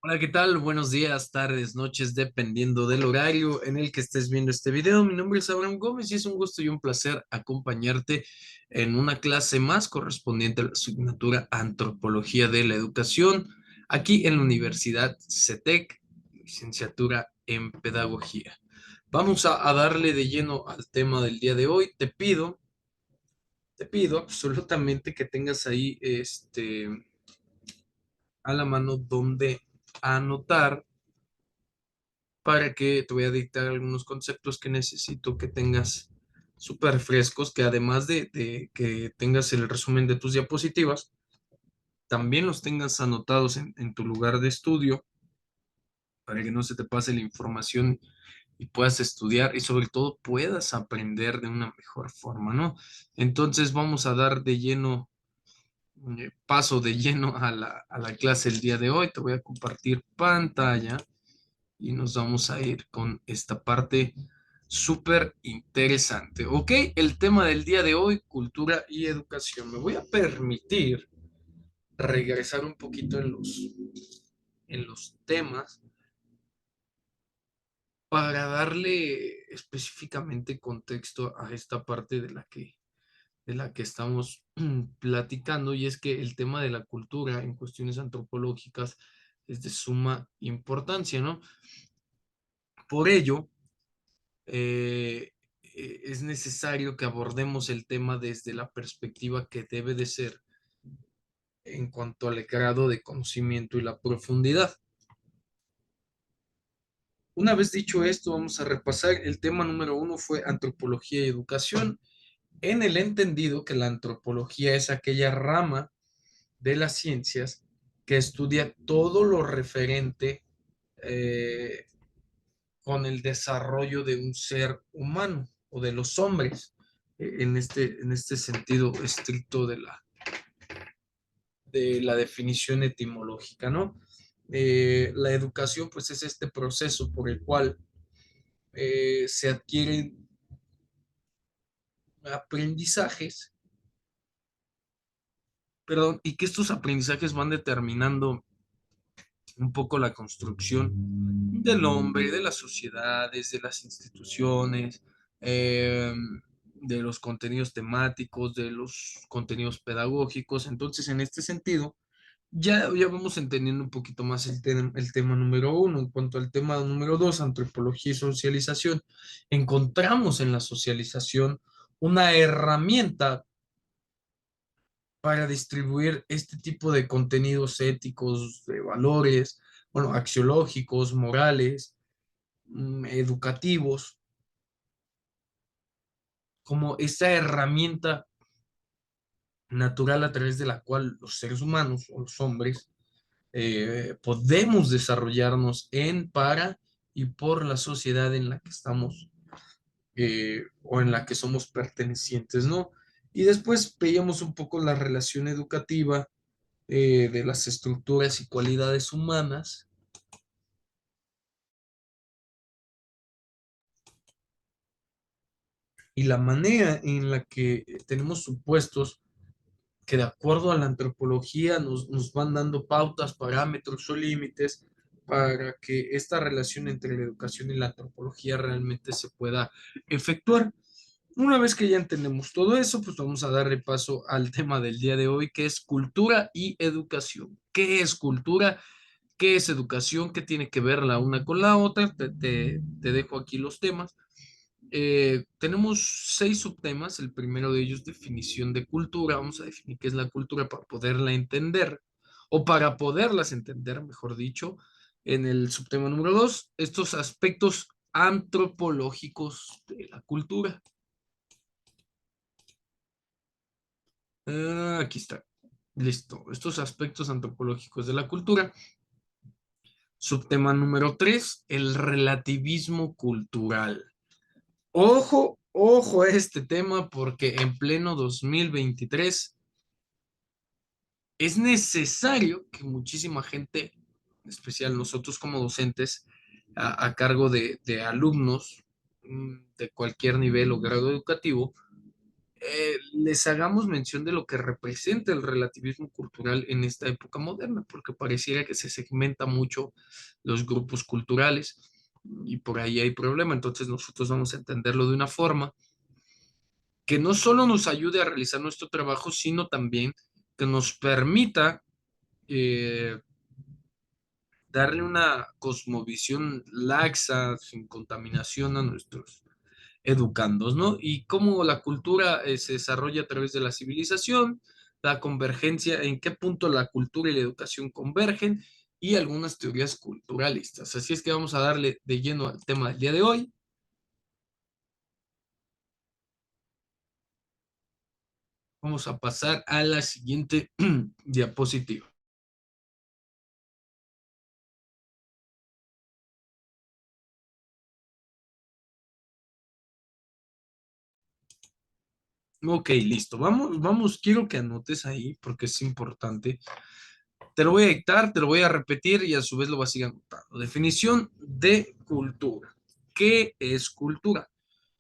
Hola, ¿qué tal? Buenos días, tardes, noches, dependiendo del horario en el que estés viendo este video. Mi nombre es Abraham Gómez y es un gusto y un placer acompañarte en una clase más correspondiente a la asignatura Antropología de la Educación, aquí en la Universidad CETEC, licenciatura en Pedagogía. Vamos a darle de lleno al tema del día de hoy. Te pido absolutamente que tengas ahí a la mano donde anotar para que te voy a dictar algunos conceptos que necesito que tengas súper frescos, que además de que tengas el resumen de tus diapositivas, también los tengas anotados en tu lugar de estudio para que no se te pase la información y puedas estudiar y sobre todo puedas aprender de una mejor forma, ¿no? Entonces vamos a dar de lleno, paso de lleno a la clase el día de hoy. Te voy a compartir pantalla y nos vamos a ir con esta parte súper interesante. Ok, el tema del día de hoy, cultura y educación. Me voy a permitir regresar un poquito en los temas para darle específicamente contexto a esta parte de la que estamos platicando, y es que el tema de la cultura en cuestiones antropológicas es de suma importancia, ¿no? Por ello, es necesario que abordemos el tema desde la perspectiva que debe de ser en cuanto al grado de conocimiento y la profundidad. Una vez dicho esto, vamos a repasar. El tema número uno fue antropología y educación, en el entendido que la antropología es aquella rama de las ciencias que estudia todo lo referente eh, con el desarrollo de un ser humano o de los hombres, en este sentido estricto de la definición etimológica, ¿no? La educación, pues, es este proceso por el cual se adquieren aprendizajes, perdón, y que estos aprendizajes van determinando un poco la construcción del hombre, de las sociedades, de las instituciones, eh, de los contenidos temáticos, de los contenidos pedagógicos. Entonces, en este sentido, ya vamos entendiendo un poquito más el tema número uno. En cuanto al tema número dos, antropología y socialización, encontramos en la socialización una herramienta para distribuir este tipo de contenidos éticos, de valores, bueno, axiológicos, morales, educativos, como esta herramienta natural a través de la cual los seres humanos o los hombres podemos desarrollarnos en, para y por la sociedad en la que estamos o en la que somos pertenecientes, ¿no? Y después veíamos un poco la relación educativa de las estructuras y cualidades humanas y la manera en la que tenemos supuestos que de acuerdo a la antropología nos van dando pautas, parámetros o límites para que esta relación entre la educación y la antropología realmente se pueda efectuar. Una vez que ya entendemos todo eso, pues vamos a darle paso al tema del día de hoy, que es cultura y educación. ¿Qué es cultura? ¿Qué es educación? ¿Qué tiene que ver la una con la otra? Te dejo aquí los temas. Tenemos 6 subtemas. El primero de ellos, definición de cultura. Vamos a definir qué es la cultura para poderla entender, o para poderlas entender, mejor dicho. En el subtema número 2, estos aspectos antropológicos de la cultura. Aquí está. Listo. Estos aspectos antropológicos de la cultura. Subtema número 3, el relativismo cultural. Ojo, ojo a este tema, porque en pleno 2023 es necesario que muchísima gente, en especial nosotros como docentes, a cargo de alumnos de cualquier nivel o grado educativo, les hagamos mención de lo que representa el relativismo cultural en esta época moderna, porque pareciera que se segmenta mucho los grupos culturales y por ahí hay problema. Entonces nosotros vamos a entenderlo de una forma que no solo nos ayude a realizar nuestro trabajo, sino también que nos permita eh, darle una cosmovisión laxa, sin contaminación a nuestros educandos, ¿no? Y cómo la cultura se desarrolla a través de la civilización, la convergencia, en qué punto la cultura y la educación convergen y algunas teorías culturalistas. Así es que vamos a darle de lleno al tema del día de hoy. Vamos a pasar a la siguiente diapositiva. Ok, listo. Vamos, quiero que anotes ahí porque es importante. Te lo voy a dictar, te lo voy a repetir y a su vez lo vas a ir anotando. Definición de cultura. ¿Qué es cultura?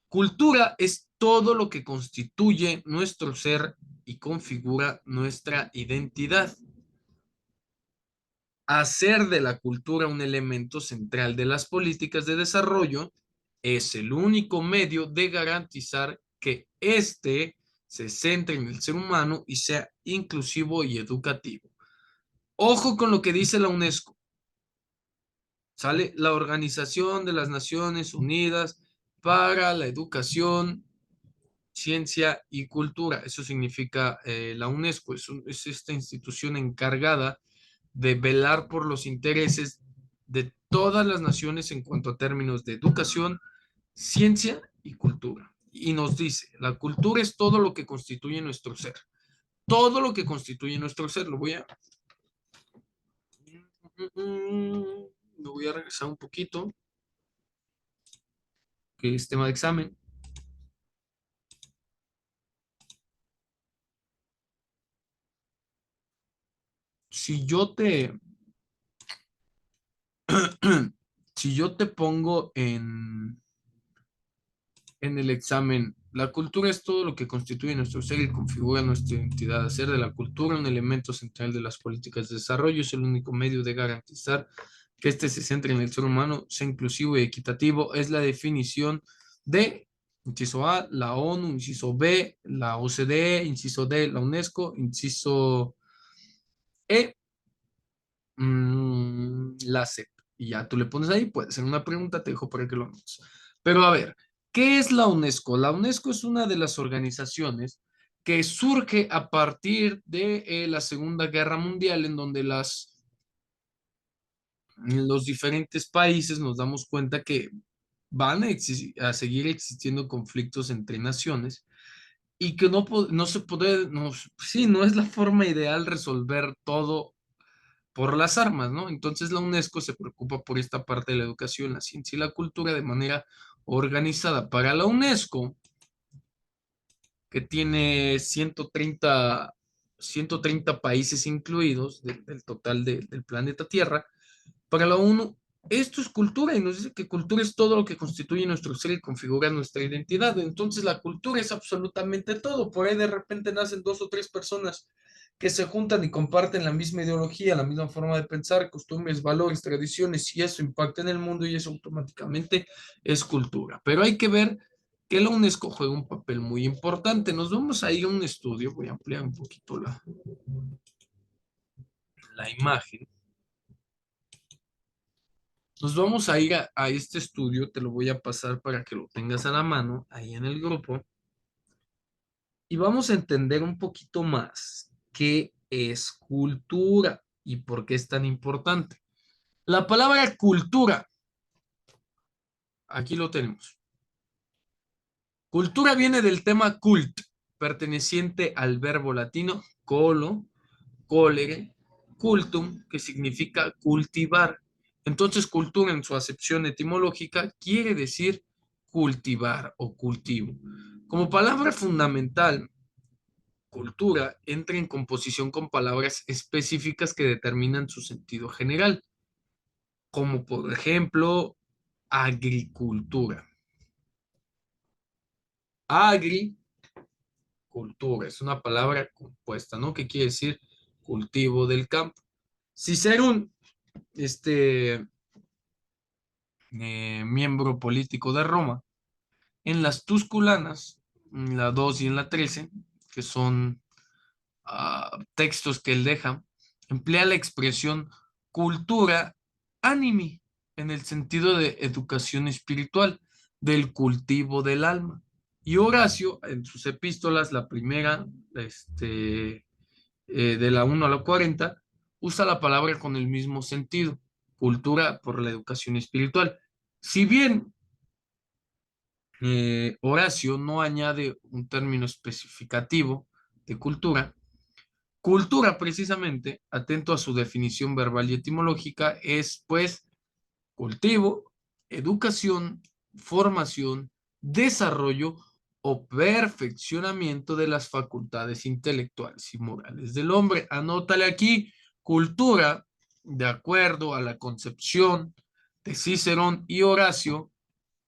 Cultura es todo lo que constituye nuestro ser y configura nuestra identidad. Hacer de la cultura un elemento central de las políticas de desarrollo es el único medio de garantizar que éste se centre en el ser humano y sea inclusivo y educativo. Ojo con lo que dice la UNESCO. Sale la Organización de las Naciones Unidas para la Educación, Ciencia y Cultura. Eso significa la UNESCO. Es esta institución encargada de velar por los intereses de todas las naciones en cuanto a términos de educación, ciencia y cultura. Y nos dice, la cultura es todo lo que constituye nuestro ser. Todo lo que constituye nuestro ser. Lo voy a regresar un poquito, que es tema de examen. Si yo te, si yo te pongo en el examen, la cultura es todo lo que constituye nuestro ser y configura nuestra identidad. Hacer de la cultura un elemento central de las políticas de desarrollo es el único medio de garantizar que éste se centre en el ser humano, sea inclusivo y equitativo. Es la definición de, inciso A, la ONU, inciso B, la OCDE, inciso D, la UNESCO, inciso E, la CEP. Y ya tú le pones ahí, puede ser una pregunta, te dejo para que lo anotes. Pero a ver, ¿qué es la UNESCO? La UNESCO es una de las organizaciones que surge a partir de la Segunda Guerra Mundial, en donde los diferentes países nos damos cuenta que van a seguir existiendo conflictos entre naciones y que no se puede, no, sí, no es la forma ideal resolver todo por las armas, ¿no? Entonces la UNESCO se preocupa por esta parte de la educación, la ciencia y la cultura de manera organizada. Para la UNESCO, que tiene 130 países incluidos del total del planeta Tierra, para la ONU, esto es cultura y nos dice que cultura es todo lo que constituye nuestro ser y configura nuestra identidad. Entonces la cultura es absolutamente todo. Por ahí de repente nacen dos o tres personas que se juntan y comparten la misma ideología, la misma forma de pensar, costumbres, valores, tradiciones, y eso impacta en el mundo y eso automáticamente es cultura. Pero hay que ver que la UNESCO juega un papel muy importante. Nos vamos a ir a un estudio, voy a ampliar un poquito la imagen. Nos vamos a ir a este estudio, te lo voy a pasar para que lo tengas a la mano ahí en el grupo y vamos a entender un poquito más qué es cultura y por qué es tan importante. La palabra cultura, aquí lo tenemos. Cultura viene del tema cult, perteneciente al verbo latino colo, colere, cultum, que significa cultivar. Entonces, cultura en su acepción etimológica quiere decir cultivar o cultivo. Como palabra fundamental, cultura entra en composición con palabras específicas que determinan su sentido general, como por ejemplo agricultura. Agri cultura. Es una palabra compuesta, ¿no? ¿Qué quiere decir cultivo del campo? Cicerón, este miembro político de Roma, en las Tusculanas, en la 2 y en la 13, que son textos que él deja, emplea la expresión cultura animi en el sentido de educación espiritual, del cultivo del alma. Y Horacio, en sus epístolas, la primera, de la 1 a la 40, usa la palabra con el mismo sentido, cultura por la educación espiritual. Si bien Horacio no añade un término especificativo de cultura, cultura precisamente, atento a su definición verbal y etimológica, es pues cultivo, educación, formación, desarrollo o perfeccionamiento de las facultades intelectuales y morales del hombre. Anótale aquí, cultura, de acuerdo a la concepción de Cicerón y Horacio,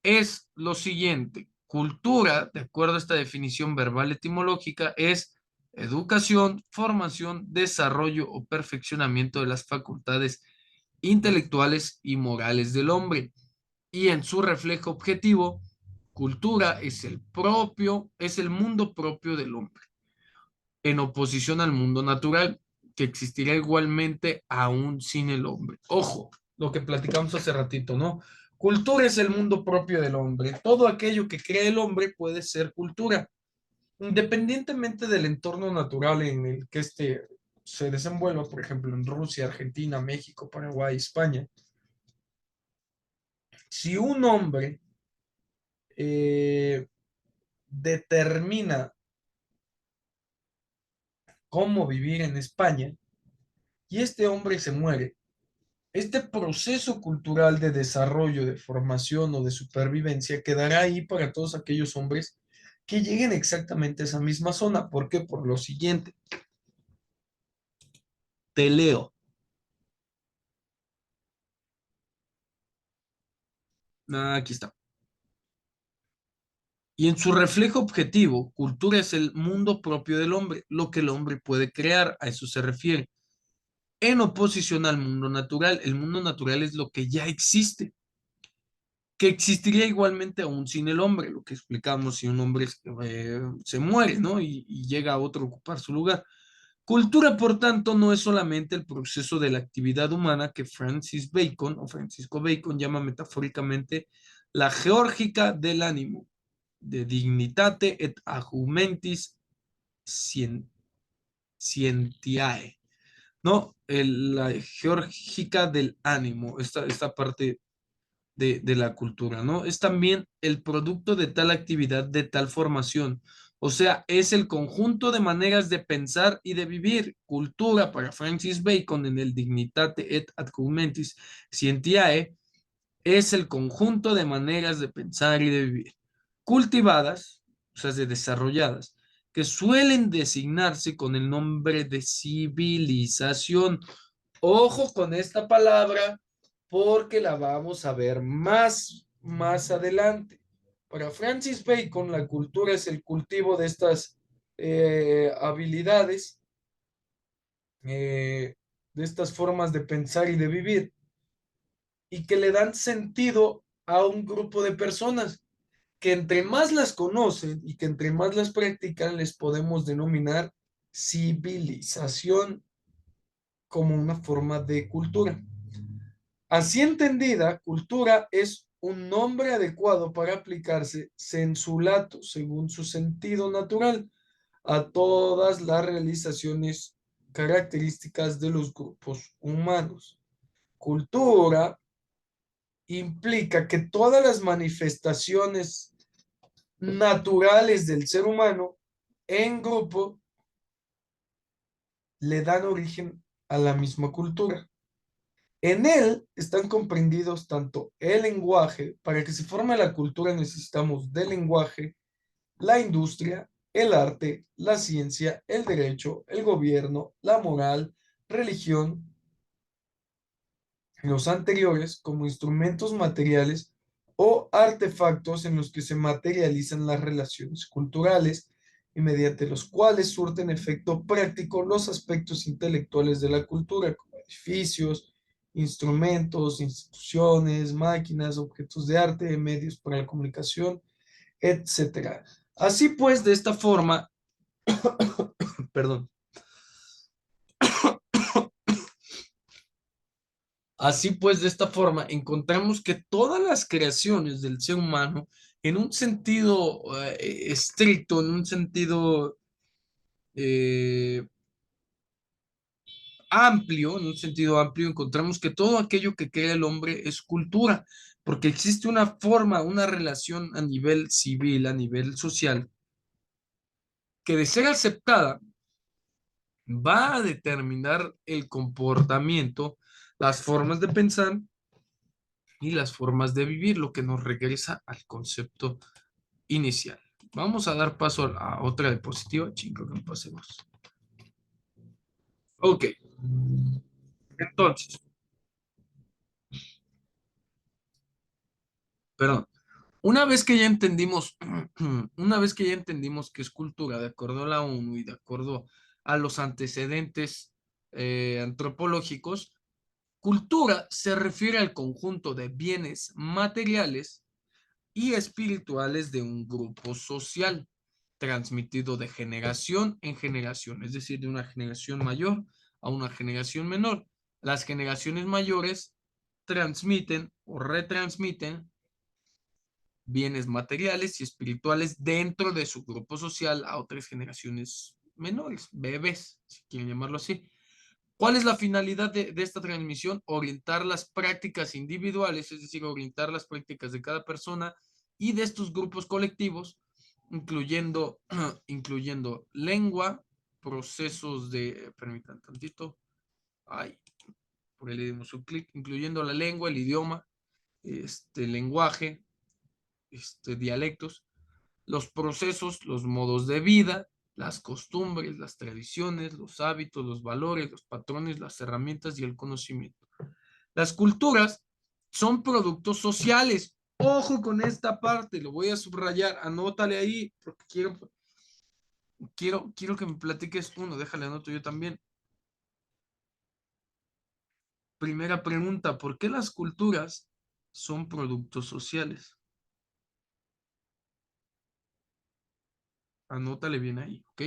es lo siguiente. Cultura, de acuerdo a esta definición verbal etimológica, es educación, formación, desarrollo o perfeccionamiento de las facultades intelectuales y morales del hombre. Y en su reflejo objetivo, cultura es el mundo propio del hombre, en oposición al mundo natural, que existirá igualmente aún sin el hombre. Ojo, lo que platicamos hace ratito, ¿no? Cultura es el mundo propio del hombre. Todo aquello que crea el hombre puede ser cultura, independientemente del entorno natural en el que se desenvuelva, por ejemplo, en Rusia, Argentina, México, Paraguay, España. Si un hombre eh, determina cómo vivir en España y este hombre se muere, este proceso cultural de desarrollo, de formación o de supervivencia quedará ahí para todos aquellos hombres que lleguen exactamente a esa misma zona. ¿Por qué? Por lo siguiente. Te leo. Aquí está. Y en su reflejo objetivo, cultura es el mundo propio del hombre, lo que el hombre puede crear, a eso se refiere. En oposición al mundo natural, el mundo natural es lo que ya existe, que existiría igualmente aún sin el hombre, lo que explicamos si un hombre se muere, ¿no? Y llega a otro a ocupar su lugar. Cultura, por tanto, no es solamente el proceso de la actividad humana que Francis Bacon o Francisco Bacon llama metafóricamente la geórgica del ánimo, de dignitate et argumentis scientiae, ¿no? La geórgica del ánimo, esta parte de la cultura, ¿no? Es también el producto de tal actividad, de tal formación. O sea, es el conjunto de maneras de pensar y de vivir. Cultura para Francis Bacon en el Dignitate et Argumentis Scientiae es el conjunto de maneras de pensar y de vivir, cultivadas, o sea, de desarrolladas, que suelen designarse con el nombre de civilización. Ojo con esta palabra porque la vamos a ver más adelante. Para Francis Bacon, la cultura es el cultivo de estas habilidades, de estas formas de pensar y de vivir, y que le dan sentido a un grupo de personas que entre más las conocen y que entre más las practican, les podemos denominar civilización como una forma de cultura. Así entendida, cultura es un nombre adecuado para aplicarse sensulato, según su sentido natural, a todas las realizaciones características de los grupos humanos. Cultura implica que todas las manifestaciones naturales del ser humano en grupo le dan origen a la misma cultura. En él están comprendidos tanto el lenguaje, para que se forme la cultura necesitamos del lenguaje, la industria, el arte, la ciencia, el derecho, el gobierno, la moral, religión, los anteriores como instrumentos materiales o artefactos en los que se materializan las relaciones culturales y mediante los cuales surten efecto práctico los aspectos intelectuales de la cultura, como edificios, instrumentos, instituciones, máquinas, objetos de arte, medios para la comunicación, etcétera. Así pues, de esta forma, perdón, así pues, de esta forma, encontramos que todas las creaciones del ser humano, en un sentido estricto, en un sentido eh, amplio, en un sentido amplio, encontramos que todo aquello que crea el hombre es cultura, porque existe una forma, una relación a nivel civil, a nivel social, que de ser aceptada va a determinar el comportamiento, las formas de pensar y las formas de vivir, lo que nos regresa al concepto inicial. Vamos a dar paso a otra diapositiva, chicos, que pasemos. Ok, entonces, perdón. Una vez que ya entendimos, una vez que ya entendimos qué es cultura, de acuerdo a la ONU y de acuerdo a los antecedentes antropológicos, cultura se refiere al conjunto de bienes materiales y espirituales de un grupo social, transmitido de generación en generación, es decir, de una generación mayor a una generación menor. Las generaciones mayores transmiten o retransmiten bienes materiales y espirituales dentro de su grupo social a otras generaciones menores, bebés, si quieren llamarlo así. ¿Cuál es la finalidad de esta transmisión? Orientar las prácticas individuales, es decir, orientar las prácticas de cada persona y de estos grupos colectivos, incluyendo, incluyendo lengua, procesos de, permitan tantito, ay, por ahí le dimos un clic, incluyendo la lengua, el idioma, lenguaje, dialectos, los procesos, los modos de vida, las costumbres, las tradiciones, los hábitos, los valores, los patrones, las herramientas y el conocimiento. Las culturas son productos sociales. Ojo con esta parte, lo voy a subrayar, anótale ahí, porque quiero que me platiques uno, déjale anoto yo también. Primera pregunta, ¿por qué las culturas son productos sociales? Anótale bien ahí, ¿ok?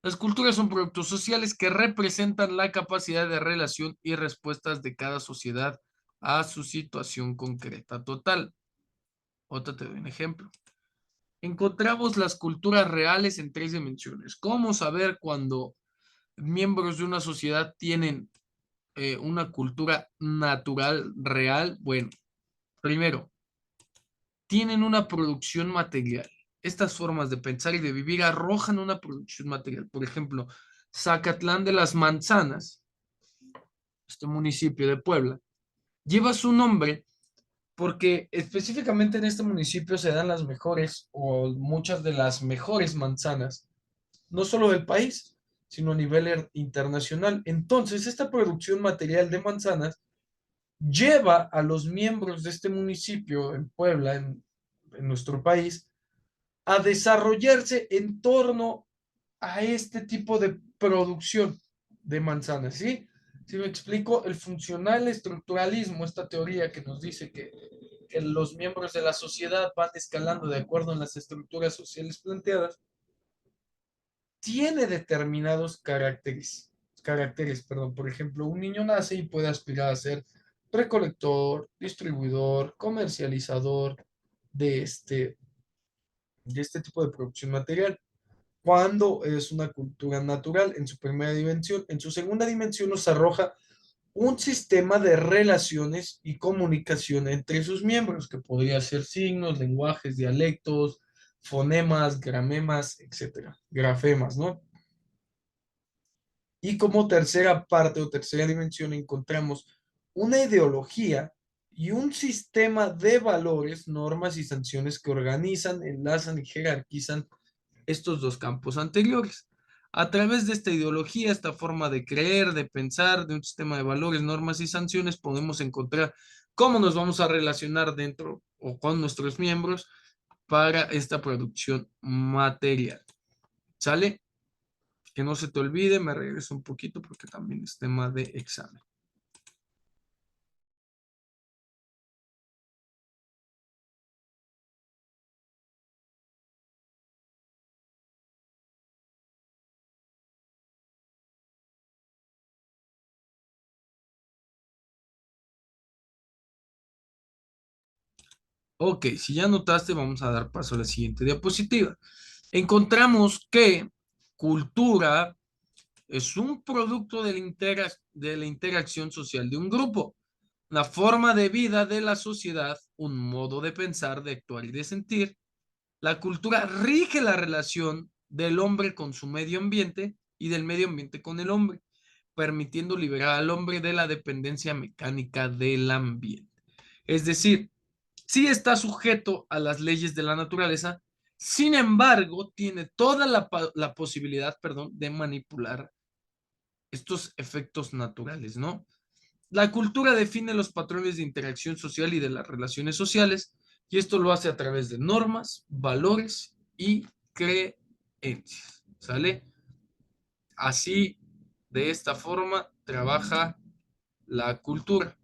Las culturas son productos sociales que representan la capacidad de relación y respuestas de cada sociedad a su situación concreta total. Otra te doy un ejemplo. Encontramos las culturas reales en tres dimensiones. ¿Cómo saber cuando miembros de una sociedad tienen una cultura natural real? Bueno, primero, tienen una producción material. Estas formas de pensar y de vivir arrojan una producción material. Por ejemplo, Zacatlán de las Manzanas, este municipio de Puebla, lleva su nombre porque específicamente en este municipio se dan las mejores o muchas de las mejores manzanas, no solo del país, sino a nivel internacional. Entonces, esta producción material de manzanas lleva a los miembros de este municipio en Puebla, en nuestro país, a desarrollarse en torno a este tipo de producción de manzanas, ¿sí? Si me explico, el funcional estructuralismo, esta teoría que nos dice que los miembros de la sociedad van escalando de acuerdo en las estructuras sociales planteadas, tiene determinados caracteres, perdón. Por ejemplo, un niño nace y puede aspirar a ser recolector, distribuidor, comercializador de de este tipo de producción material, cuando es una cultura natural en su primera dimensión. En su segunda dimensión nos arroja un sistema de relaciones y comunicación entre sus miembros, que podría ser signos, lenguajes, dialectos, fonemas, gramemas, etcétera, grafemas, ¿no? Y como tercera parte o tercera dimensión encontramos una ideología y un sistema de valores, normas y sanciones que organizan, enlazan y jerarquizan estos dos campos anteriores. A través de esta ideología, esta forma de creer, de pensar, de un sistema de valores, normas y sanciones, podemos encontrar cómo nos vamos a relacionar dentro o con nuestros miembros para esta producción material. ¿Sale? Que no se te olvide, me regreso un poquito porque también es tema de examen. Ok, si ya notaste, vamos a dar paso a la siguiente diapositiva. Encontramos que cultura es un producto de de la interacción social de un grupo, la forma de vida de la sociedad, un modo de pensar, de actuar y de sentir. La cultura rige la relación del hombre con su medio ambiente y del medio ambiente con el hombre, permitiendo liberar al hombre de la dependencia mecánica del ambiente. Es decir, sí está sujeto a las leyes de la naturaleza, sin embargo, tiene toda la posibilidad, perdón, de manipular estos efectos naturales, ¿no? La cultura define los patrones de interacción social y de las relaciones sociales, y esto lo hace a través de normas, valores y creencias, ¿sale? Así, de esta forma, trabaja la cultura.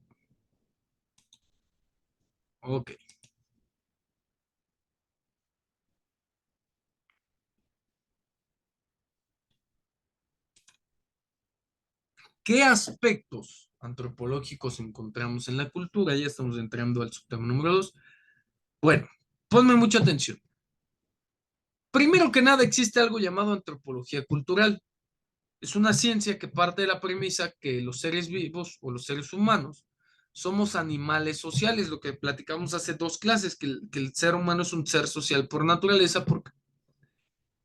Ok. ¿Qué aspectos antropológicos encontramos en la cultura? Ya estamos entrando al subtema número 2. Bueno, ponme mucha atención. Primero que nada, existe algo llamado antropología cultural. Es una ciencia que parte de la premisa que los seres vivos o los seres humanos somos animales sociales, lo que platicamos hace dos clases, que el ser humano es un ser social por naturaleza porque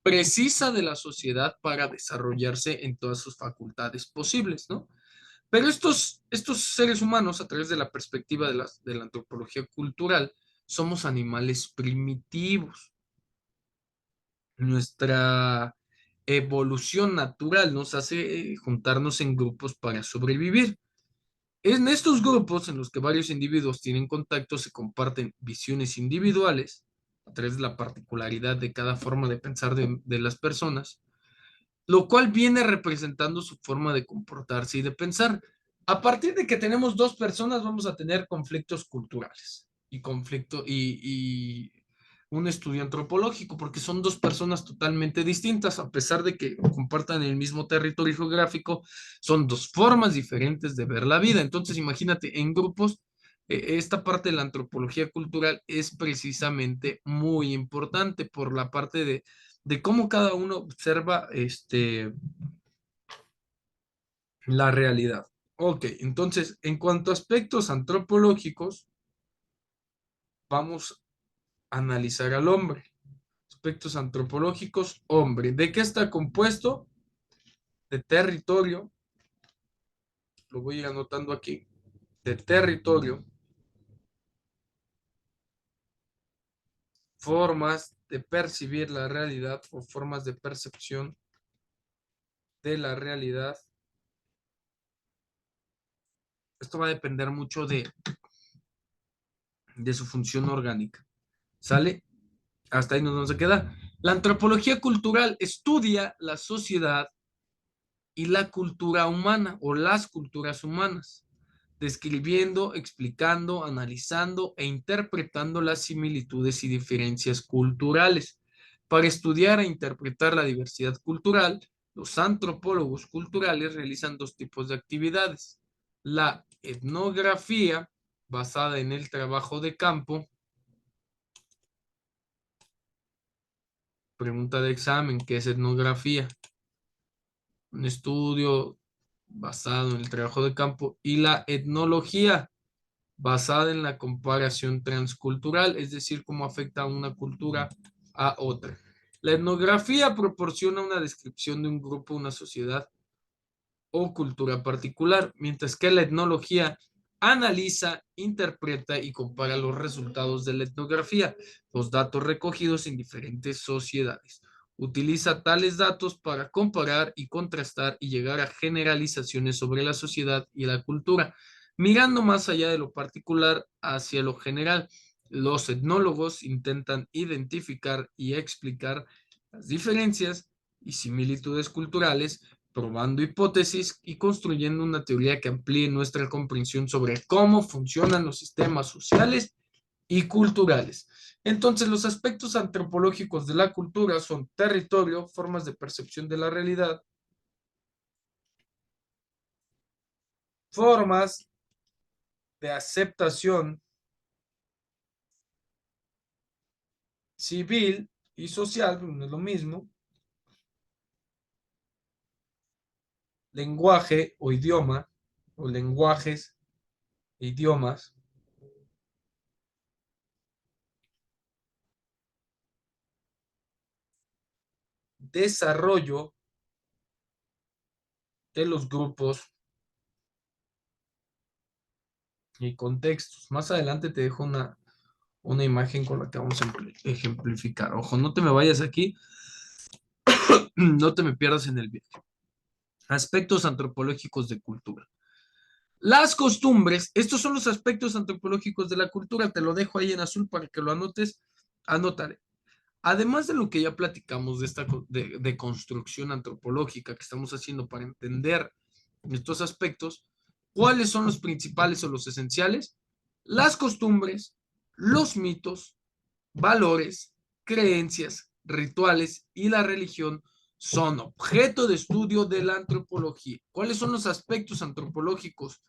precisa de la sociedad para desarrollarse en todas sus facultades posibles, ¿no? Pero estos seres humanos, a través de la perspectiva de la antropología cultural, somos animales primitivos. Nuestra evolución natural nos hace juntarnos en grupos para sobrevivir. En estos grupos en los que varios individuos tienen contacto, se comparten visiones individuales a través de la particularidad de cada forma de pensar de las personas, lo cual viene representando su forma de comportarse y de pensar. A partir de que tenemos dos personas, vamos a tener conflictos culturales y un estudio antropológico, porque son dos personas totalmente distintas, a pesar de que compartan el mismo territorio geográfico, son dos formas diferentes de ver la vida. Entonces, imagínate, en grupos, esta parte de la antropología cultural es precisamente muy importante por la parte de cómo cada uno observa la realidad. Ok, entonces, en cuanto a aspectos antropológicos, vamos a analizar al hombre. Aspectos antropológicos, hombre. ¿De qué está compuesto? De territorio, lo voy a ir anotando aquí, de territorio, formas de percibir la realidad o formas de percepción de la realidad. Esto va a depender mucho de su función orgánica. ¿Sale? Hasta ahí nos vamos a quedar. La antropología cultural estudia la sociedad y la cultura humana o las culturas humanas, describiendo, explicando, analizando e interpretando las similitudes y diferencias culturales. Para estudiar e interpretar la diversidad cultural, los antropólogos culturales realizan dos tipos de actividades. La etnografía, basada en el trabajo de campo. Pregunta de examen, ¿qué es etnografía? Un estudio basado en el trabajo de campo, y la etnología, basada en la comparación transcultural, es decir, cómo afecta una cultura a otra. La etnografía proporciona una descripción de un grupo, una sociedad o cultura particular, mientras que la etnología analiza, interpreta y compara los resultados de la etnografía, los datos recogidos en diferentes sociedades. Utiliza tales datos para comparar y contrastar y llegar a generalizaciones sobre la sociedad y la cultura, mirando más allá de lo particular hacia lo general. Los etnólogos intentan identificar y explicar las diferencias y similitudes culturales, probando hipótesis y construyendo una teoría que amplíe nuestra comprensión sobre cómo funcionan los sistemas sociales y culturales. Entonces, los aspectos antropológicos de la cultura son territorio, formas de percepción de la realidad, formas de aceptación civil y social, no es lo mismo, lenguaje o idioma, o lenguajes e idiomas, desarrollo de los grupos y contextos. Más adelante te dejo una imagen con la que vamos a ejemplificar. Ojo, no te me vayas aquí, no te me pierdas en el viaje. Aspectos antropológicos de cultura. Las costumbres, estos son los aspectos antropológicos de la cultura, te lo dejo ahí en azul para que lo anotes, anotaré. Además de lo que ya platicamos de esta de construcción antropológica que estamos haciendo para entender estos aspectos, ¿cuáles son los principales o los esenciales? Las costumbres, los mitos, valores, creencias, rituales y la religión son objeto de estudio de la antropología. ¿Cuáles son los aspectos antropológicos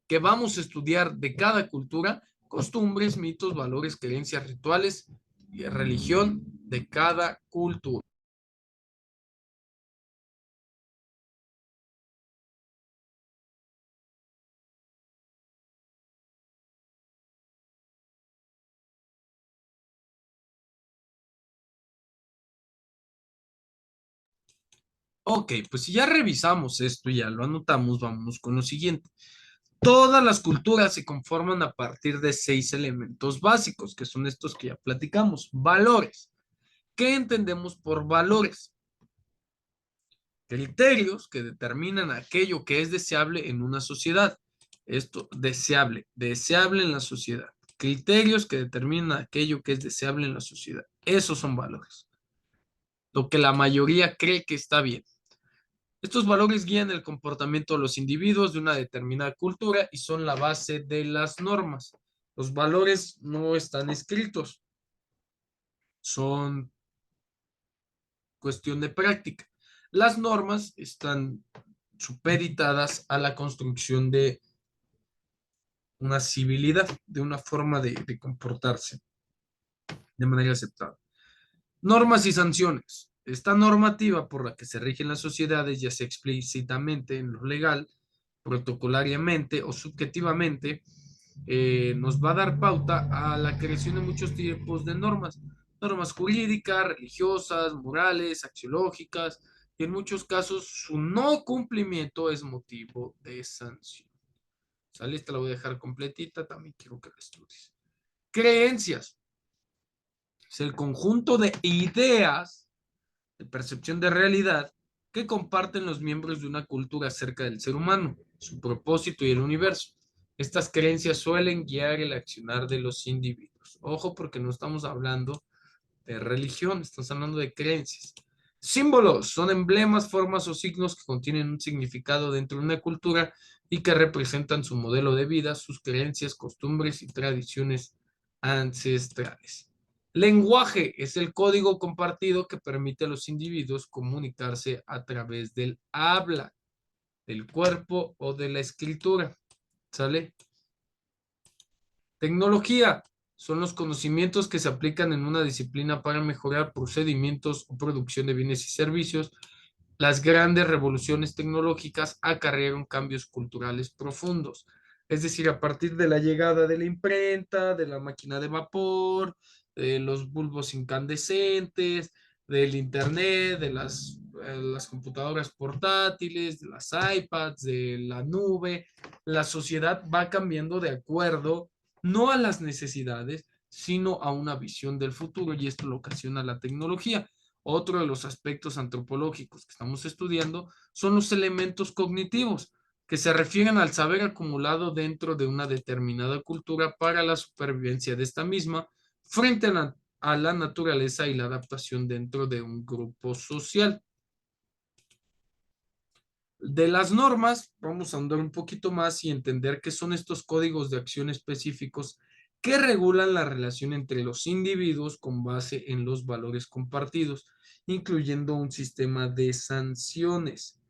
que vamos a estudiar de cada cultura? Costumbres, mitos, valores, creencias, rituales y religión de cada cultura. Ok, pues si ya revisamos esto y ya lo anotamos, vamos con lo siguiente. Todas las culturas se conforman a partir de 6 elementos básicos, que son estos que ya platicamos. Valores. ¿Qué entendemos por valores? Criterios que determinan aquello que es deseable en una sociedad. Esto, deseable, deseable en la sociedad. Criterios que determinan aquello que es deseable en la sociedad. Esos son valores. Lo que la mayoría cree que está bien. Estos valores guían el comportamiento de los individuos de una determinada cultura y son la base de las normas. Los valores no están escritos, son cuestión de práctica. Las normas están supeditadas a la construcción de una civilidad, de una forma de comportarse de manera aceptable. Normas y sanciones. Esta normativa por la que se rigen las sociedades, ya sea explícitamente en lo legal, protocolariamente o subjetivamente, nos va a dar pauta a la creación de muchos tipos de normas. Normas jurídicas, religiosas, morales, axiológicas, y en muchos casos su no cumplimiento es motivo de sanción. ¿Sale? Esta la voy a dejar completita, también quiero que la estudies. Creencias. Es el conjunto de ideas de percepción de realidad que comparten los miembros de una cultura acerca del ser humano, su propósito y el universo. Estas creencias suelen guiar el accionar de los individuos. Ojo, porque no estamos hablando de religión, estamos hablando de creencias. Símbolos son emblemas, formas o signos que contienen un significado dentro de una cultura y que representan su modelo de vida, sus creencias, costumbres y tradiciones ancestrales. Lenguaje es el código compartido que permite a los individuos comunicarse a través del habla, del cuerpo o de la escritura. ¿Sale? Tecnología son los conocimientos que se aplican en una disciplina para mejorar procedimientos o producción de bienes y servicios. Las grandes revoluciones tecnológicas acarrearon cambios culturales profundos. Es decir, a partir de la llegada de la imprenta, de la máquina de vapor, de los bulbos incandescentes, del internet, de las computadoras portátiles, de las iPads, de la nube, la sociedad va cambiando de acuerdo no a las necesidades, sino a una visión del futuro, y esto lo ocasiona la tecnología. Otro de los aspectos antropológicos que estamos estudiando son los elementos cognitivos, que se refieren al saber acumulado dentro de una determinada cultura para la supervivencia de esta misma, frente a la naturaleza y la adaptación dentro de un grupo social. De las normas, vamos a andar un poquito más y entender qué son estos códigos de acción específicos que regulan la relación entre los individuos con base en los valores compartidos, incluyendo un sistema de sanciones.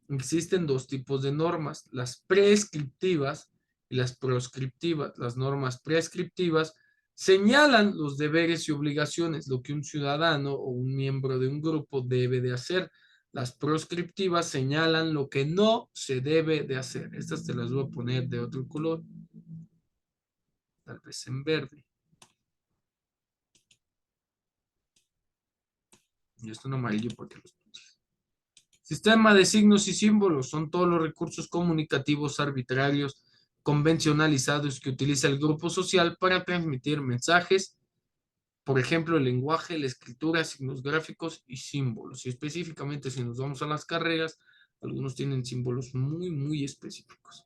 Existen dos tipos de normas, las prescriptivas y las proscriptivas. Las normas prescriptivas señalan los deberes y obligaciones, lo que un ciudadano o un miembro de un grupo debe de hacer. Las proscriptivas señalan lo que no se debe de hacer. Estas te las voy a poner de otro color, tal vez en verde. Y esto en amarillo porque los sistema de signos y símbolos son todos los recursos comunicativos arbitrarios convencionalizados que utiliza el grupo social para transmitir mensajes, por ejemplo, el lenguaje, la escritura, signos gráficos y símbolos. Y específicamente, si nos vamos a las carreras, algunos tienen símbolos muy, muy específicos.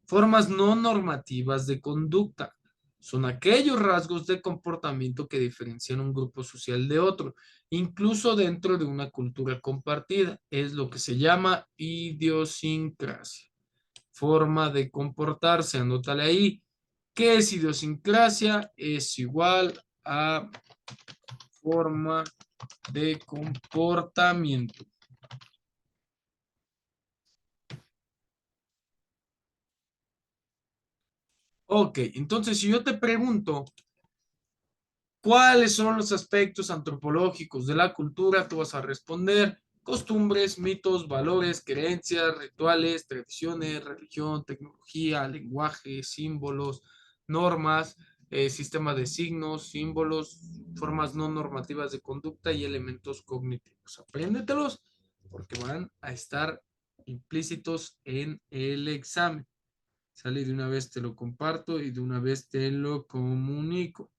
Formas no normativas de conducta son aquellos rasgos de comportamiento que diferencian un grupo social de otro, incluso dentro de una cultura compartida. Es lo que se llama idiosincrasia. Forma de comportarse, anótale ahí. ¿Qué es idiosincrasia? Es igual a forma de comportamiento. Ok, entonces si yo te pregunto, ¿cuáles son los aspectos antropológicos de la cultura? Tú vas a responder costumbres, mitos, valores, creencias, rituales, tradiciones, religión, tecnología, lenguaje, símbolos, normas, sistema de signos, símbolos, formas no normativas de conducta y elementos cognitivos. Apréndetelos porque van a estar implícitos en el examen. Sale de una vez te lo comparto y de una vez te lo comunico.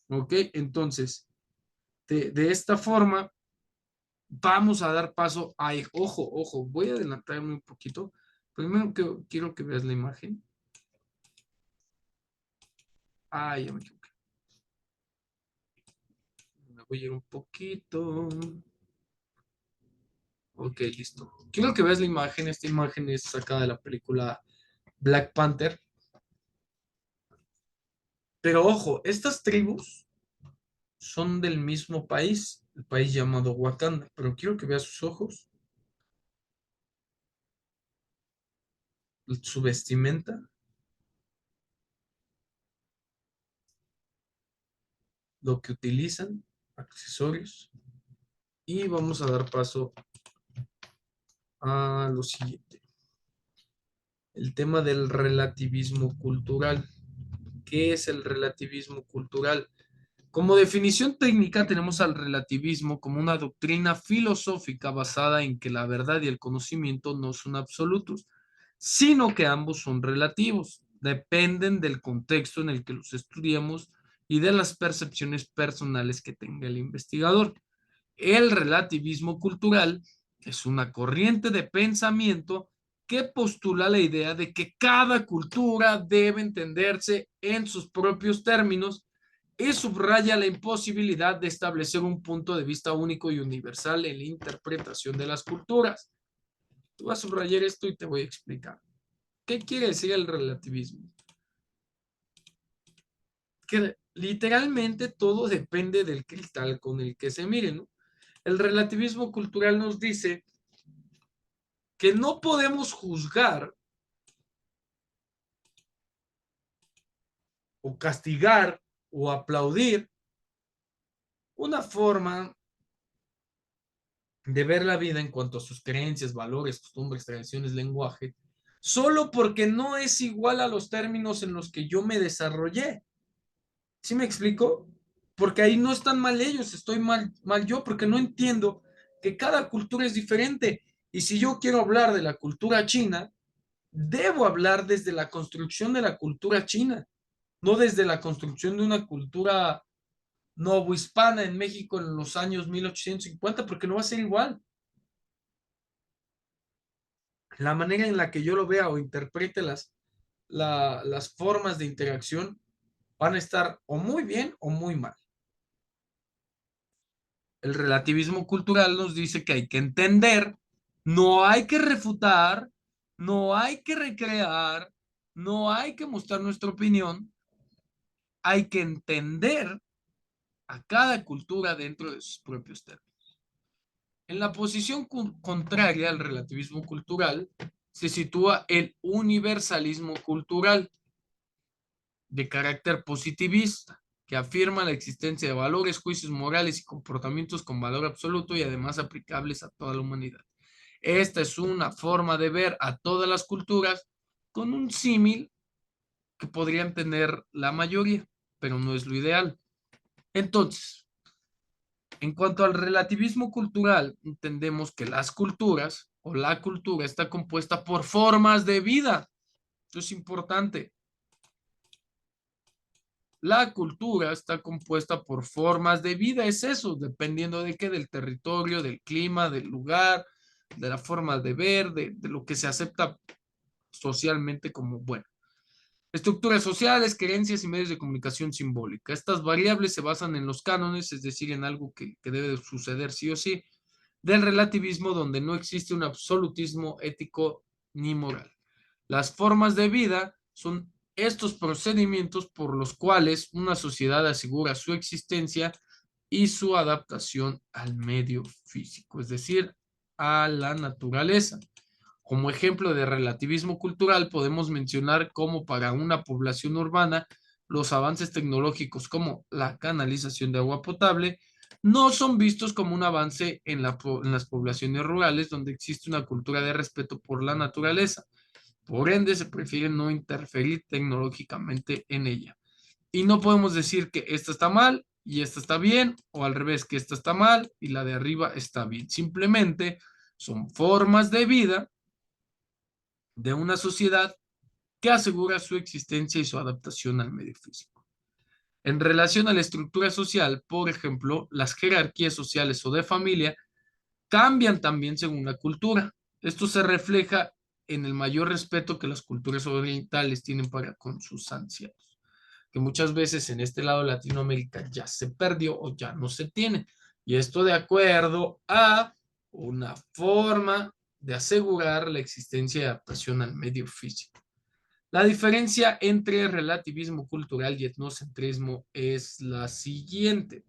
¿Ok? Entonces, de esta forma, vamos a dar paso a, ojo, ojo, voy a adelantarme un poquito. Primero que quiero que veas la imagen. Ah, ya me equivoqué. Me voy a ir un poquito. Ok, listo. Quiero que veas la imagen. Esta imagen es sacada de la película Black Panther. Pero ojo, estas tribus son del mismo país, el país llamado Wakanda. Pero quiero que veas sus ojos, su vestimenta, lo que utilizan, accesorios. Y vamos a dar paso a lo siguiente. El tema del relativismo cultural. ¿Qué es el relativismo cultural? Como definición técnica tenemos al relativismo como una doctrina filosófica basada en que la verdad y el conocimiento no son absolutos, sino que ambos son relativos, dependen del contexto en el que los estudiamos y de las percepciones personales que tenga el investigador. El relativismo cultural es una corriente de pensamiento que postula la idea de que cada cultura debe entenderse en sus propios términos y subraya la imposibilidad de establecer un punto de vista único y universal en la interpretación de las culturas. Tú vas a subrayar esto y te voy a explicar. ¿Qué quiere decir el relativismo? Que literalmente todo depende del cristal con el que se mire, ¿no? El relativismo cultural nos dice que no podemos juzgar o castigar o aplaudir una forma de ver la vida en cuanto a sus creencias, valores, costumbres, tradiciones, lenguaje, solo porque no es igual a los términos en los que yo me desarrollé. ¿Sí me explico? Porque ahí no están mal ellos, estoy mal yo, porque no entiendo que cada cultura es diferente. Y si yo quiero hablar de la cultura china, debo hablar desde la construcción de la cultura china, no desde la construcción de una cultura novohispana en México en los años 1850, porque no va a ser igual. La manera en la que yo lo vea o interprete las formas de interacción van a estar o muy bien o muy mal. El relativismo cultural nos dice que hay que entender, no hay que refutar, no hay que recrear, no hay que mostrar nuestra opinión, hay que entender a cada cultura dentro de sus propios términos. En la posición contraria al relativismo cultural se sitúa el universalismo cultural de carácter positivista, que afirma la existencia de valores, juicios morales y comportamientos con valor absoluto y además aplicables a toda la humanidad. Esta es una forma de ver a todas las culturas con un símil que podrían tener la mayoría, pero no es lo ideal. Entonces, en cuanto al relativismo cultural, entendemos que las culturas o la cultura está compuesta por formas de vida. Esto es importante. La cultura está compuesta por formas de vida, es eso, dependiendo de qué, del territorio, del clima, del lugar, de la forma de ver, de lo que se acepta socialmente como bueno. Estructuras sociales, creencias y medios de comunicación simbólica. Estas variables se basan en los cánones, es decir, en algo que debe suceder sí o sí, del relativismo donde no existe un absolutismo ético ni moral. Las formas de vida son estos procedimientos por los cuales una sociedad asegura su existencia y su adaptación al medio físico, es decir, a la naturaleza. Como ejemplo de relativismo cultural, podemos mencionar cómo para una población urbana los avances tecnológicos como la canalización de agua potable no son vistos como un avance en las poblaciones rurales donde existe una cultura de respeto por la naturaleza. Por ende, se prefiere no interferir tecnológicamente en ella. Y no podemos decir que esta está mal y esta está bien, o al revés, que esta está mal y la de arriba está bien. Simplemente son formas de vida de una sociedad que asegura su existencia y su adaptación al medio físico. En relación a la estructura social, por ejemplo, las jerarquías sociales o de familia cambian también según la cultura. Esto se refleja en el mayor respeto que las culturas orientales tienen para con sus ancianos, que muchas veces en este lado de Latinoamérica ya se perdió o ya no se tiene. Y esto de acuerdo a una forma de asegurar la existencia y adaptación al medio físico. La diferencia entre relativismo cultural y etnocentrismo es la siguiente.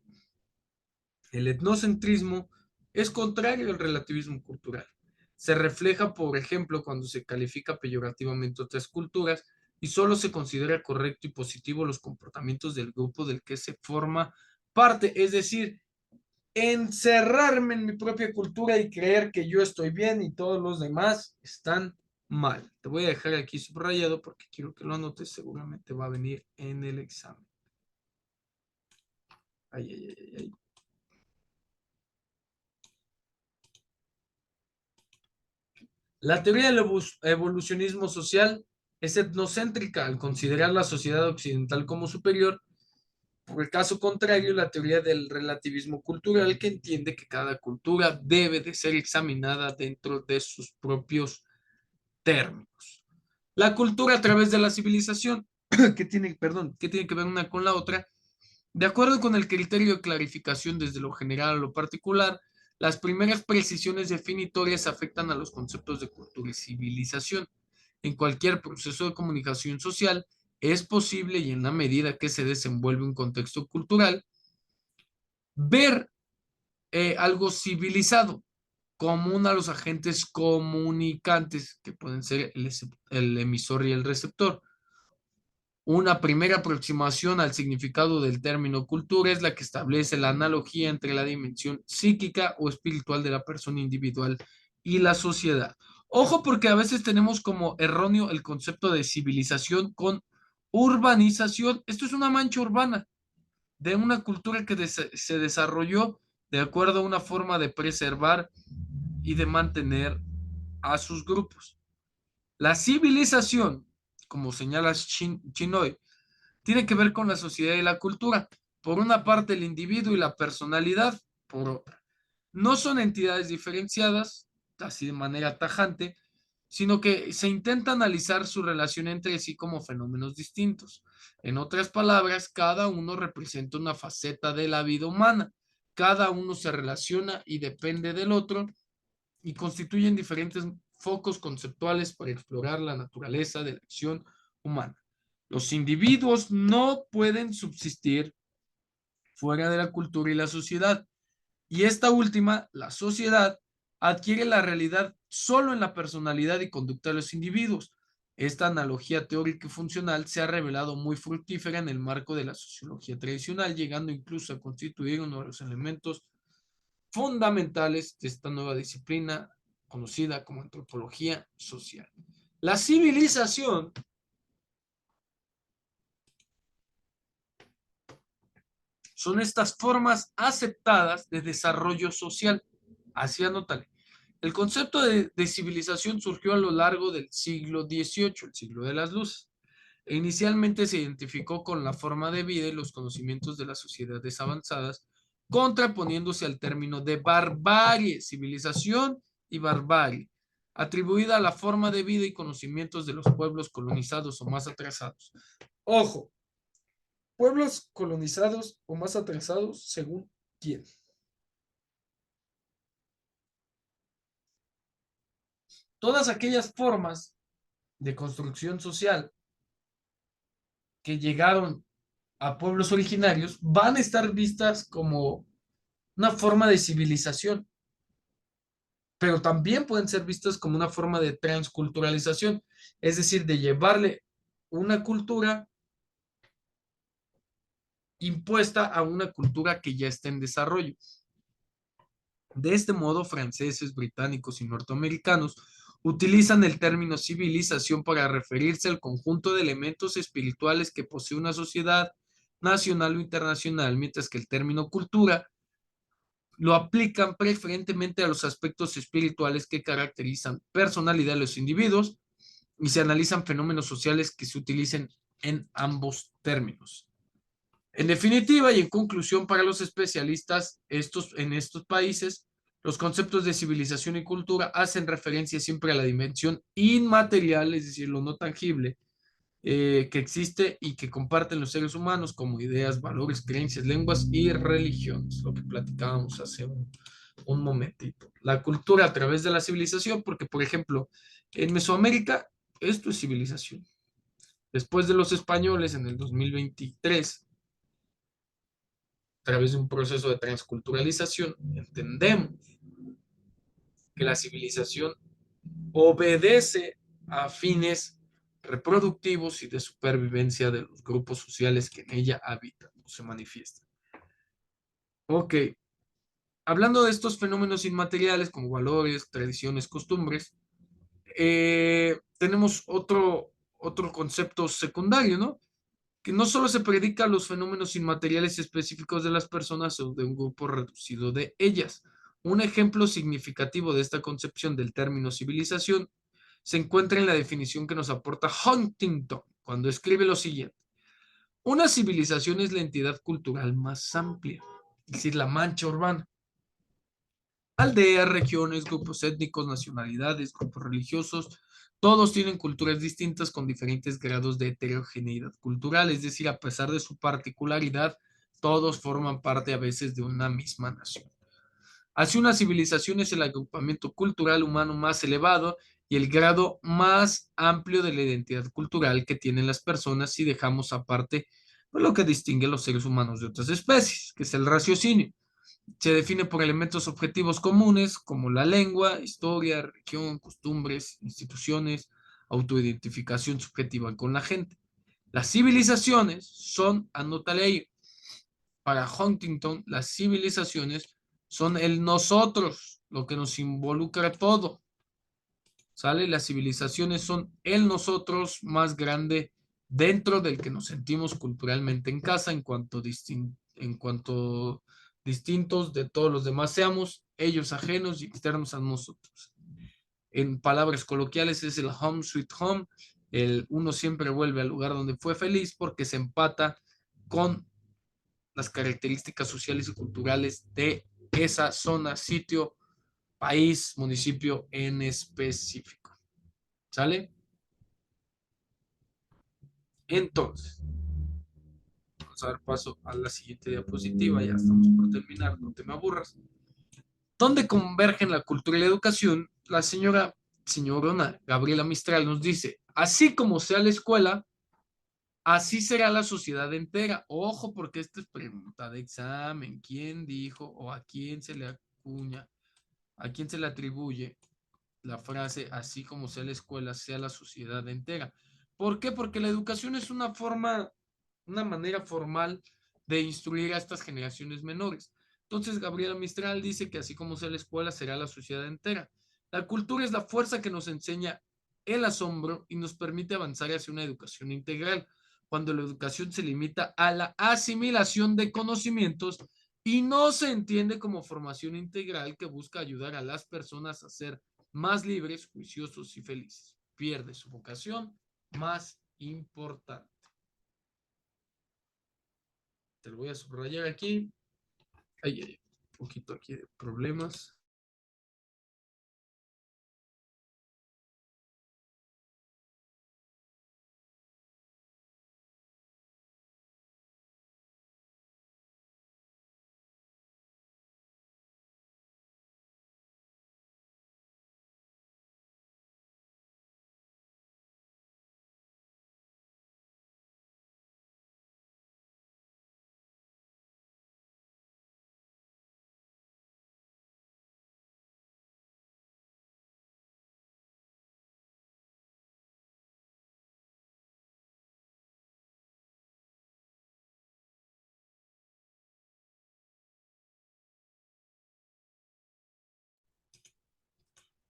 El etnocentrismo es contrario al relativismo cultural. Se refleja, por ejemplo, cuando se califica peyorativamente otras culturas y solo se considera correcto y positivo los comportamientos del grupo del que se forma parte. Es decir, encerrarme en mi propia cultura y creer que yo estoy bien y todos los demás están mal. Te voy a dejar aquí subrayado porque quiero que lo anotes, seguramente va a venir en el examen. Ay, ay, ay, ay. La teoría del evolucionismo social es etnocéntrica al considerar la sociedad occidental como superior. Por el caso contrario, la teoría del relativismo cultural que entiende que cada cultura debe de ser examinada dentro de sus propios términos. La cultura a través de la civilización, que tiene que ver una con la otra, de acuerdo con el criterio de clarificación desde lo general a lo particular, las primeras precisiones definitorias afectan a los conceptos de cultura y civilización. En cualquier proceso de comunicación social es posible y en la medida que se desenvuelve un contexto cultural, ver algo civilizado común a los agentes comunicantes, que pueden ser el emisor y el receptor. Una primera aproximación al significado del término cultura es la que establece la analogía entre la dimensión psíquica o espiritual de la persona individual y la sociedad. Ojo porque a veces tenemos como erróneo el concepto de civilización con urbanización. Esto es una mancha urbana de una cultura que se desarrolló de acuerdo a una forma de preservar y de mantener a sus grupos. La civilización, como señala Chinoy, tiene que ver con la sociedad y la cultura. Por una parte, el individuo y la personalidad, por otra. No son entidades diferenciadas, así de manera tajante, sino que se intenta analizar su relación entre sí como fenómenos distintos. En otras palabras, cada uno representa una faceta de la vida humana. Cada uno se relaciona y depende del otro y constituyen diferentes focos conceptuales para explorar la naturaleza de la acción humana. Los individuos no pueden subsistir fuera de la cultura y la sociedad. Y esta última, la sociedad, adquiere la realidad solo en la personalidad y conducta de los individuos. Esta analogía teórica y funcional se ha revelado muy fructífera en el marco de la sociología tradicional, llegando incluso a constituir uno de los elementos fundamentales de esta nueva disciplina conocida como antropología social. La civilización son estas formas aceptadas de desarrollo social. Así anótale. El concepto de civilización surgió a lo largo del siglo XVIII, el siglo de las luces. E inicialmente se identificó con la forma de vida y los conocimientos de las sociedades avanzadas, contraponiéndose al término de barbarie, civilización y barbarie, atribuida a la forma de vida y conocimientos de los pueblos colonizados o más atrasados. Ojo, pueblos colonizados o más atrasados según quién. Todas aquellas formas de construcción social que llegaron a pueblos originarios van a estar vistas como una forma de civilización, pero también pueden ser vistas como una forma de transculturalización, es decir, de llevarle una cultura impuesta a una cultura que ya está en desarrollo. De este modo, franceses, británicos y norteamericanos utilizan el término civilización para referirse al conjunto de elementos espirituales que posee una sociedad nacional o internacional, mientras que el término cultura lo aplican preferentemente a los aspectos espirituales que caracterizan personalidad de los individuos y se analizan fenómenos sociales que se utilicen en ambos términos. En definitiva y en conclusión, para los especialistas en estos países, los conceptos de civilización y cultura hacen referencia siempre a la dimensión inmaterial, es decir, lo no tangible, que existe y que comparten los seres humanos como ideas, valores, creencias, lenguas y religiones, lo que platicábamos hace un momentito. La cultura a través de la civilización, porque por ejemplo, en Mesoamérica, esto es civilización. Después de los españoles en el 2023, a través de un proceso de transculturalización, entendemos que la civilización obedece a fines reproductivos y de supervivencia de los grupos sociales que en ella habitan o se manifiestan. Ok, hablando de estos fenómenos inmateriales como valores, tradiciones, costumbres, tenemos otro concepto secundario, ¿no? Que no solo se predica a los fenómenos inmateriales específicos de las personas o de un grupo reducido de ellas. Un ejemplo significativo de esta concepción del término civilización se encuentra en la definición que nos aporta Huntington cuando escribe lo siguiente. Una civilización es la entidad cultural más amplia, es decir, la mancha urbana. Aldeas, regiones, grupos étnicos, nacionalidades, grupos religiosos, todos tienen culturas distintas con diferentes grados de heterogeneidad cultural, es decir, a pesar de su particularidad, todos forman parte a veces de una misma nación. Así, una civilización es el agrupamiento cultural humano más elevado y el grado más amplio de la identidad cultural que tienen las personas si dejamos aparte pues, lo que distingue a los seres humanos de otras especies, que es el raciocinio. Se define por elementos objetivos comunes como la lengua, historia, religión, costumbres, instituciones, autoidentificación subjetiva con la gente. Las civilizaciones son, anótale ahí, para Huntington, las civilizaciones son el nosotros, lo que nos involucra todo. ¿Sale? Las civilizaciones son el nosotros más grande dentro del que nos sentimos culturalmente en casa en cuanto distintos de todos los demás seamos, ellos ajenos y externos a nosotros. En palabras coloquiales es el home sweet home, el uno siempre vuelve al lugar donde fue feliz porque se empata con las características sociales y culturales de esa zona, sitio, país, municipio en específico. ¿Sale? Entonces, vamos a dar paso a la siguiente diapositiva. Ya estamos por terminar, no te me aburras. ¿Dónde convergen la cultura y la educación? La señorona Gabriela Mistral nos dice, así como sea la escuela, así será la sociedad entera. Ojo, porque esta es pregunta de examen. ¿Quién dijo o a quién se le acuña, a quién se le atribuye la frase así como sea la escuela, sea la sociedad entera? ¿Por qué? Porque la educación es una forma, una manera formal de instruir a estas generaciones menores. Entonces, Gabriela Mistral dice que así como sea la escuela, será la sociedad entera. La cultura es la fuerza que nos enseña el asombro y nos permite avanzar hacia una educación integral, cuando la educación se limita a la asimilación de conocimientos y no se entiende como formación integral que busca ayudar a las personas a ser más libres, juiciosos y felices. Pierde su vocación más importante. Te lo voy a subrayar aquí. Hay un poquito aquí de problemas.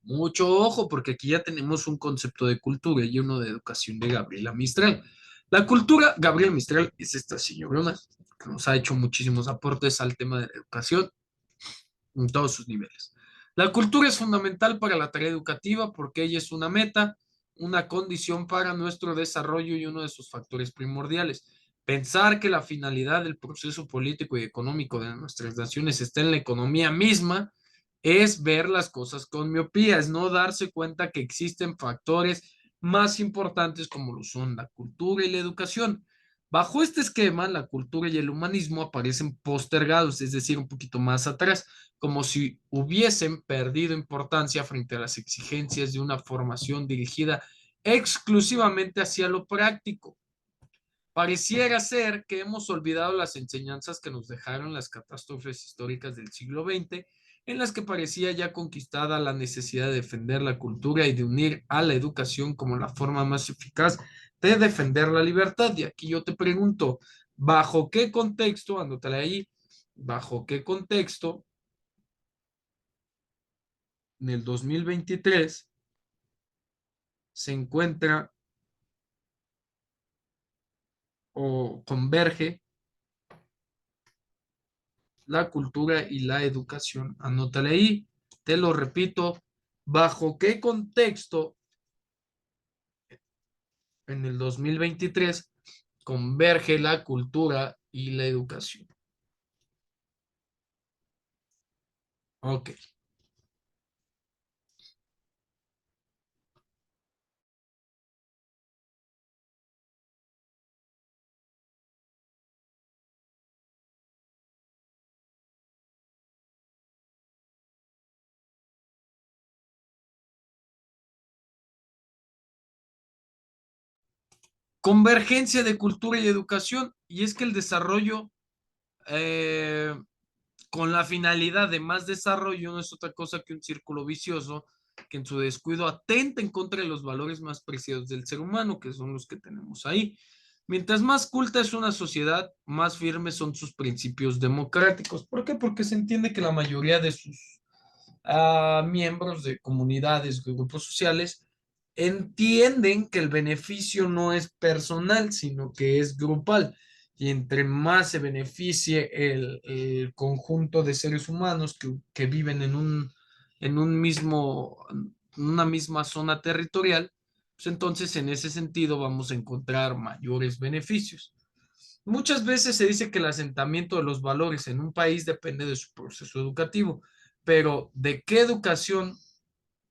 Mucho ojo, porque aquí ya tenemos un concepto de cultura y uno de educación de Gabriela Mistral. La cultura, Gabriela Mistral es esta señorona que nos ha hecho muchísimos aportes al tema de la educación en todos sus niveles. La cultura es fundamental para la tarea educativa porque ella es una meta, una condición para nuestro desarrollo y uno de sus factores primordiales. Pensar que la finalidad del proceso político y económico de nuestras naciones está en la economía misma es ver las cosas con miopía, es no darse cuenta que existen factores más importantes como lo son la cultura y la educación. Bajo este esquema, la cultura y el humanismo aparecen postergados, es decir, un poquito más atrás, como si hubiesen perdido importancia frente a las exigencias de una formación dirigida exclusivamente hacia lo práctico. Pareciera ser que hemos olvidado las enseñanzas que nos dejaron las catástrofes históricas del siglo XX, en las que parecía ya conquistada la necesidad de defender la cultura y de unir a la educación como la forma más eficaz de defender la libertad. Y aquí yo te pregunto, ¿bajo qué contexto, anótale ahí, bajo qué contexto en el 2023 se encuentra o converge la cultura y la educación? Anótale ahí, te lo repito, ¿bajo qué contexto en el 2023 converge la cultura y la educación? Ok. Convergencia de cultura y educación, y es que el desarrollo eh, con la finalidad de más desarrollo no es otra cosa que un círculo vicioso que en su descuido atenta en contra de los valores más preciados del ser humano, que son los que tenemos ahí. Mientras más culta es una sociedad, más firmes son sus principios democráticos. ¿Por qué? Porque se entiende que la mayoría de sus miembros de comunidades, grupos sociales, entienden que el beneficio no es personal, sino que es grupal. Y entre más se beneficie el conjunto de seres humanos que viven en un mismo, una misma zona territorial, pues entonces en ese sentido vamos a encontrar mayores beneficios. Muchas veces se dice que el asentamiento de los valores en un país depende de su proceso educativo, pero ¿de qué educación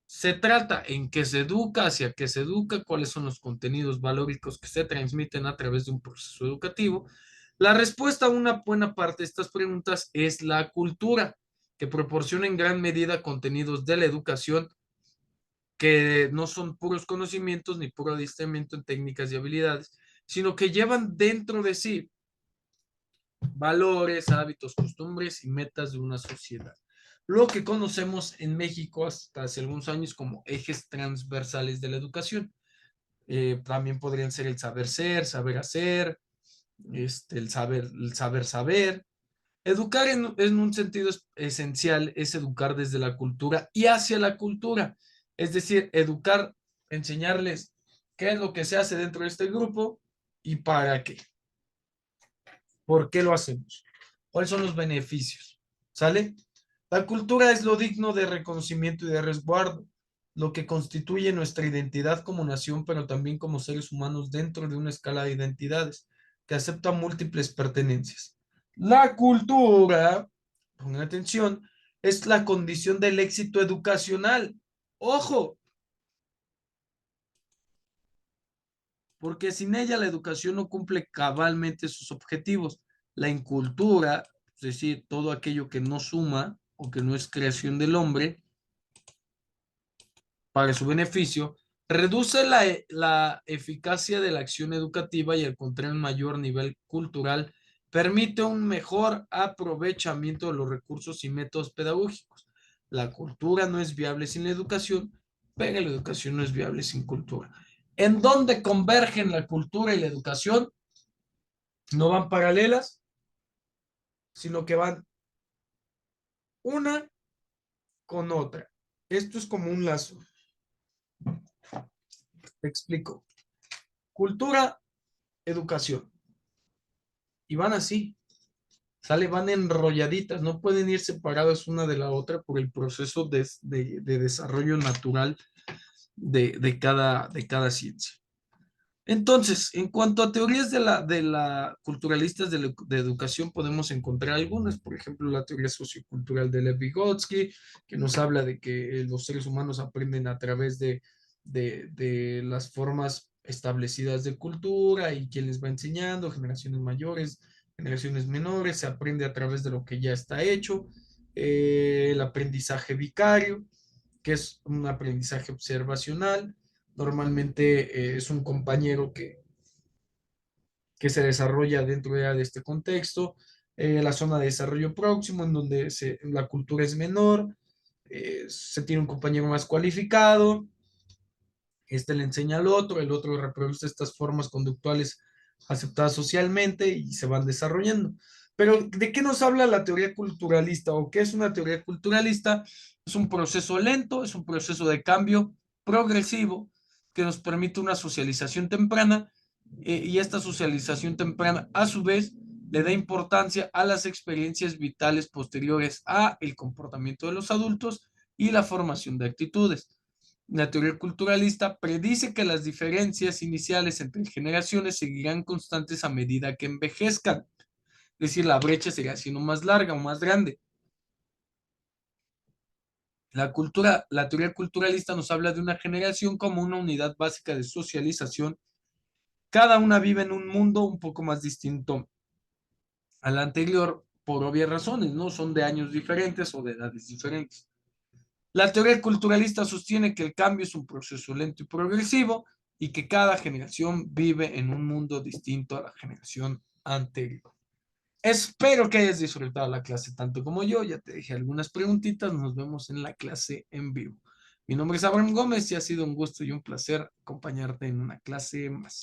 Se trata en qué se educa, hacia qué se educa, cuáles son los contenidos valóricos que se transmiten a través de un proceso educativo. La respuesta a una buena parte de estas preguntas es la cultura, que proporciona en gran medida contenidos de la educación que no son puros conocimientos ni puro adiestramiento en técnicas y habilidades, sino que llevan dentro de sí valores, hábitos, costumbres y metas de una sociedad. Lo que conocemos en México hasta hace algunos años como ejes transversales de la educación. También podrían ser el saber ser, saber hacer, el saber saber. Educar en un sentido esencial es educar desde la cultura y hacia la cultura. Es decir, educar, enseñarles qué es lo que se hace dentro de este grupo y para qué. ¿Por qué lo hacemos? ¿Cuáles son los beneficios? ¿Sale? La cultura es lo digno de reconocimiento y de resguardo, lo que constituye nuestra identidad como nación, pero también como seres humanos dentro de una escala de identidades que acepta múltiples pertenencias. La cultura, pongan atención, es la condición del éxito educacional. Ojo, porque sin ella la educación no cumple cabalmente sus objetivos. La incultura, es decir, todo aquello que no suma o que no es creación del hombre para su beneficio, reduce la eficacia de la acción educativa y al contrario, un mayor nivel cultural permite un mejor aprovechamiento de los recursos y métodos pedagógicos. La cultura no es viable sin la educación, pero la educación no es viable sin cultura. ¿En dónde convergen la cultura y la educación? No van paralelas, sino que van una con otra. Esto es como un lazo. Te explico. Cultura, educación. Y van así, sale, van enrolladitas, no pueden ir separadas una de la otra por el proceso de desarrollo natural de cada ciencia. Entonces, en cuanto a teorías de la culturalistas de educación, podemos encontrar algunas, por ejemplo, la teoría sociocultural de Lev Vygotsky, que nos habla de que los seres humanos aprenden a través de las formas establecidas de cultura y quien les va enseñando, generaciones mayores, generaciones menores, se aprende a través de lo que ya está hecho, el aprendizaje vicario, que es un aprendizaje observacional. Normalmente es un compañero que se desarrolla dentro de este contexto. La zona de desarrollo próximo, en donde la cultura es menor, se tiene un compañero más cualificado, este le enseña al otro, el otro reproduce estas formas conductuales aceptadas socialmente y se van desarrollando. Pero, ¿de qué nos habla la teoría culturalista o qué es una teoría culturalista? Es un proceso lento, es un proceso de cambio progresivo que nos permite una socialización temprana y esta socialización temprana a su vez le da importancia a las experiencias vitales posteriores a el comportamiento de los adultos y la formación de actitudes. La teoría culturalista predice que las diferencias iniciales entre generaciones seguirán constantes a medida que envejezcan, es decir, la brecha será siendo más larga o más grande. La teoría culturalista nos habla de una generación como una unidad básica de socialización. Cada una vive en un mundo un poco más distinto al anterior por obvias razones, ¿no? Son de años diferentes o de edades diferentes. La teoría culturalista sostiene que el cambio es un proceso lento y progresivo y que cada generación vive en un mundo distinto a la generación anterior. Espero que hayas disfrutado la clase tanto como yo. Ya te dejé algunas preguntitas. Nos vemos en la clase en vivo. Mi nombre es Abraham Gómez y ha sido un gusto y un placer acompañarte en una clase más.